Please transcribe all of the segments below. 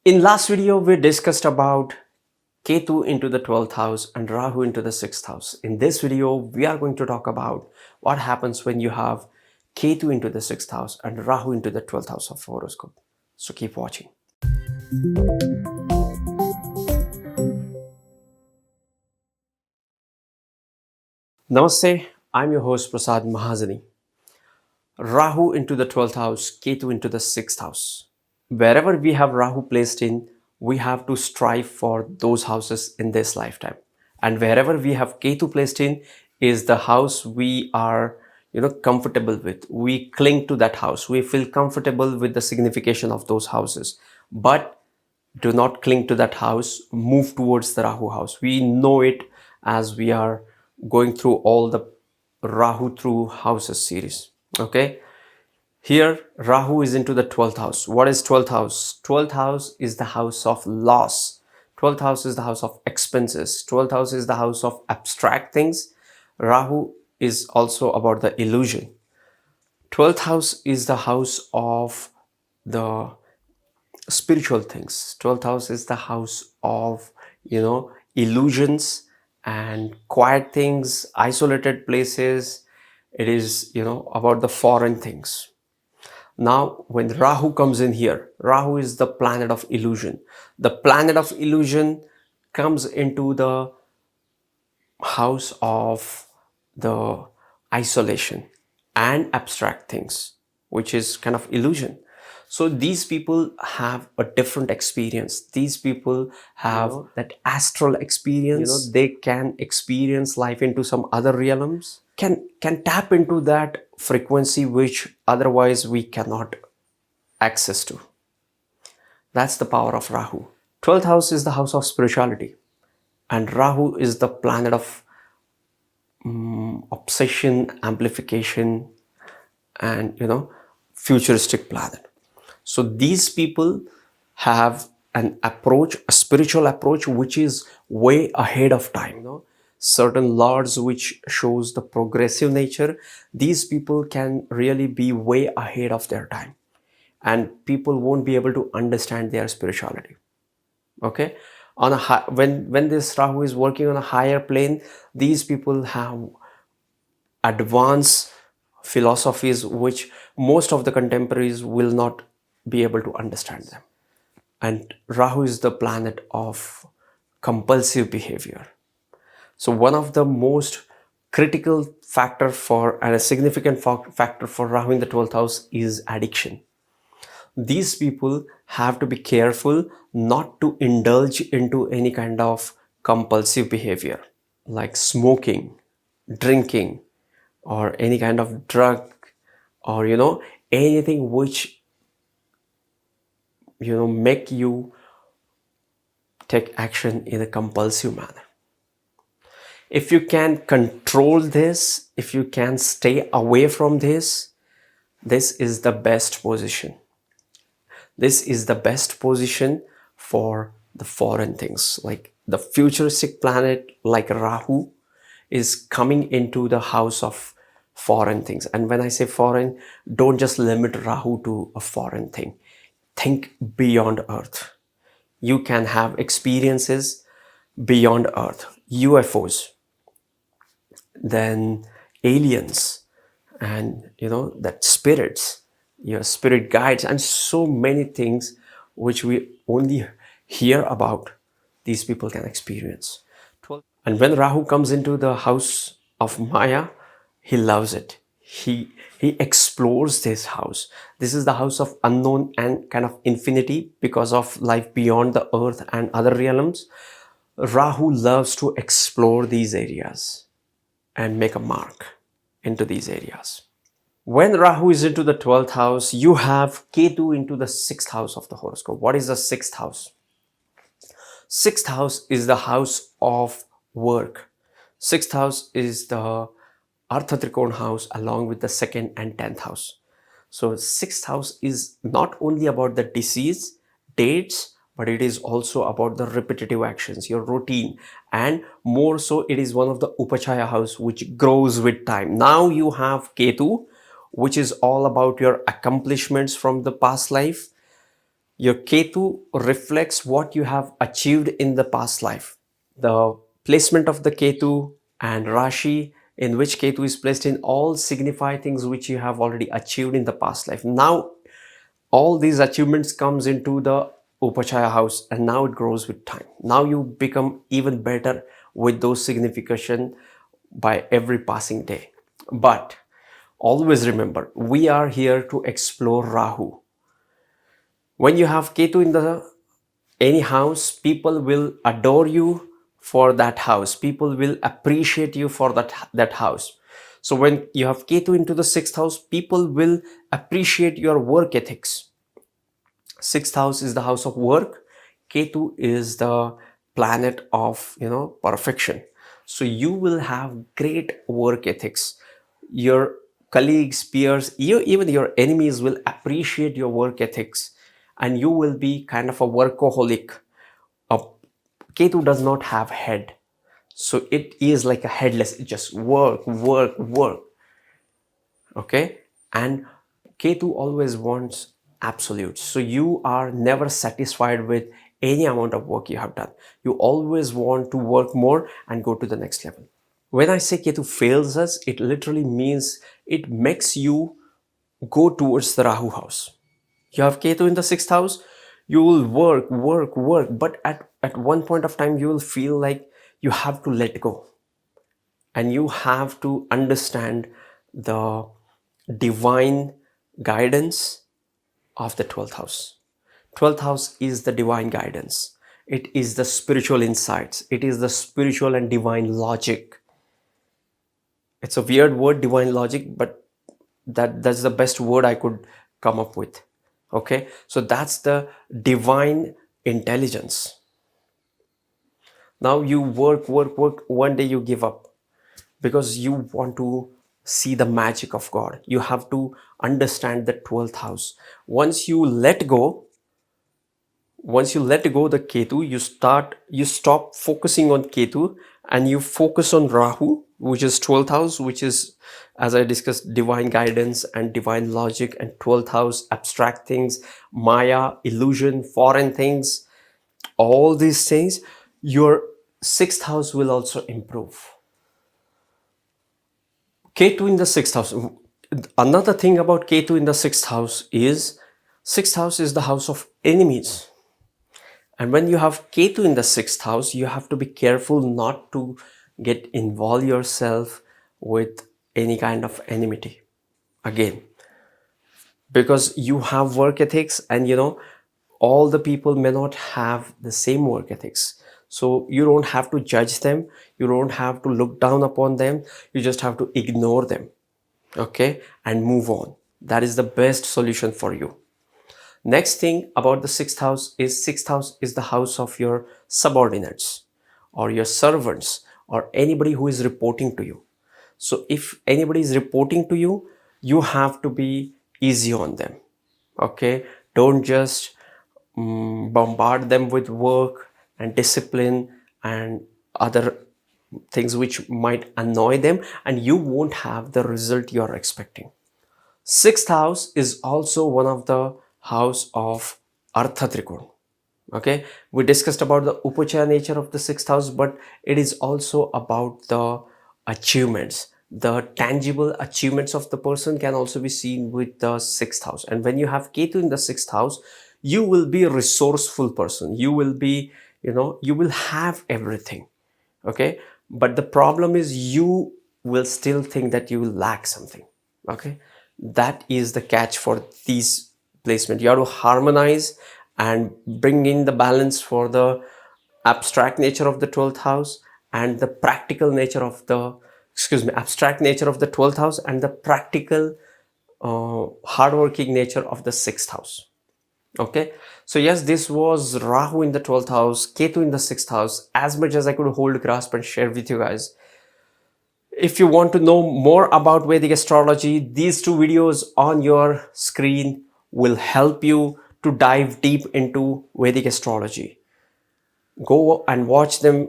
In last video, we discussed about Ketu into the 12th house and Rahu into the 6th house. In this video, we are going to talk about what happens when you have Ketu into the 6th house and Rahu into the 12th house of horoscope. So keep watching. Namaste, I'm your host Prasad Mahazani. Rahu into the 12th house, Ketu into the 6th house. Wherever we have Rahu placed in, we have to strive for those houses in this lifetime. And wherever we have Ketu placed in is the house we are, comfortable with. We cling to that house. We feel comfortable with the signification of those houses. But do not cling to that house. Move towards the Rahu house. We know it as we are going through all the Rahu through houses series. Okay. Here, Rahu is into the 12th house. What is 12th house? 12th house is the house of loss. 12th house is the house of expenses. 12th house is the house of abstract things. Rahu is also about the illusion. 12th house is the house of the spiritual things. 12th house is the house of, illusions and quiet things, isolated places. It is, about the foreign things. Now, when Rahu comes in here, Rahu is the planet of illusion. The planet of illusion comes into the house of the isolation and abstract things, which is kind of illusion. So these people have a different experience. These people have that astral experience. They can experience life into some other realms, can tap into that frequency which otherwise we cannot access to. That's the power of Rahu. 12th house is the house of spirituality, and Rahu is the planet of obsession, amplification, and futuristic planet. So these people have an approach, a spiritual approach, which is way ahead of time. Certain lords which shows the progressive nature, these people can really be way ahead of their time, and people won't be able to understand their spirituality. Okay, on a high, when this Rahu is working on a higher plane, these people have advanced philosophies which most of the contemporaries will not be able to understand them. And Rahu is the planet of compulsive behavior. So one of the most critical factor for and a significant factor for Rahu in the 12th house is addiction. These people have to be careful not to indulge into any kind of compulsive behavior like smoking, drinking, or any kind of drug, or anything which make you take action in a compulsive manner. If you can control this, if you can stay away from this, this is the best position. This is the best position for the foreign things. Like the futuristic planet like Rahu is coming into the house of foreign things. And when I say foreign, don't just limit Rahu to a foreign thing. Think beyond Earth. You can have experiences beyond Earth. UFOs, then aliens, and that spirits, your spirit guides, and so many things which we only hear about, these people can experience. And when Rahu comes into the house of Maya, he loves it. He explores this house. This is the house of unknown and kind of infinity because of life beyond the earth and other realms. Rahu loves to explore these areas and make a mark into these areas. When Rahu is into the 12th house, you have Ketu into the 6th house of the horoscope. What is the 6th house? 6th house is the house of work. 6th house is the Artha Trikona house along with the 2nd and 10th house. So 6th house is not only about the disease, dates, but it is also about the repetitive actions, your routine, and more so it is one of the Upachaya house which grows with time. Now you have Ketu, which is all about your accomplishments from the past life. Your Ketu reflects what you have achieved in the past life. The placement of the Ketu and Rashi in which Ketu is placed in all signify things which you have already achieved in the past life. Now all these achievements comes into the Upachaya house and now it grows with time. Now you become even better with those signification by every passing day. But always remember, we are here to explore Rahu. When you have Ketu in the any house, people will adore you for that house. People will appreciate you for that house. So when you have Ketu into the sixth house, people will appreciate your work ethics. Sixth house is the house of work. Ketu is the planet of perfection. So you will have great work ethics. Your colleagues, peers, even your enemies will appreciate your work ethics, and you will be kind of a workaholic. Ketu does not have head, so it is like a headless. It just work, work, work. Okay, and Ketu always wants absolutes. So you are never satisfied with any amount of work you have done. You always want to work more and go to the next level. When I say Ketu fails us, it literally means it makes you go towards the Rahu house. You have Ketu in the sixth house, you will work, work, work, but at one point of time, you will feel like you have to let go. And you have to understand the divine guidance of the 12th house. 12th house is the divine guidance. It is the spiritual insights. It is the spiritual and divine logic. It's a weird word, divine logic, but that's the best word I could come up with. Okay, so that's the divine intelligence. Now you work, work, work. One day you give up because you want to see the magic of God. You have to understand the 12th house. Once you let go the Ketu, you stop focusing on Ketu and you focus on Rahu, which is 12th house, which is, as I discussed, divine guidance and divine logic, and 12th house, abstract things, Maya, illusion, foreign things, all these things. Your sixth house will also improve. Ketu in the sixth house. Another thing about Ketu in the sixth house is the house of enemies. And when you have Ketu in the sixth house, you have to be careful not to get involved yourself with any kind of enmity. Again, because you have work ethics, and all the people may not have the same work ethics. So you don't have to judge them. You don't have to look down upon them. You just have to ignore them. Okay, and move on. That is the best solution for you. Next thing about the sixth house is the house of your subordinates or your servants or anybody who is reporting to you. So if anybody is reporting to you, you have to be easy on them. Okay, don't just bombard them with work and discipline and other things which might annoy them, and you won't have the result you are expecting. Sixth house is also one of the house of Artha Trikona. Okay, we discussed about the Upachaya nature of the sixth house, but it is also about the achievements. The tangible achievements of the person can also be seen with the sixth house. And when you have Ketu in the sixth house, you will be a resourceful person. You will be, you will have everything. Okay, but the problem is you will still think that you will lack something. Okay, that is the catch for these placement. You have to harmonize and bring in the balance for the abstract nature of the 12th house and the practical nature of the abstract nature of the 12th house and the practical hardworking nature of the 6th house. Okay, so yes, this was Rahu in the 12th house, Ketu in the 6th house, as much as I could hold, grasp and share with you guys. If you want to know more about Vedic astrology, these two videos on your screen will help you to dive deep into Vedic astrology. Go and watch them.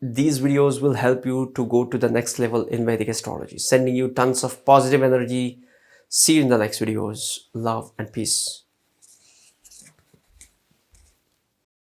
These videos will help you to go to the next level in Vedic astrology. Sending you tons of positive energy. See you in the next videos. Love and peace.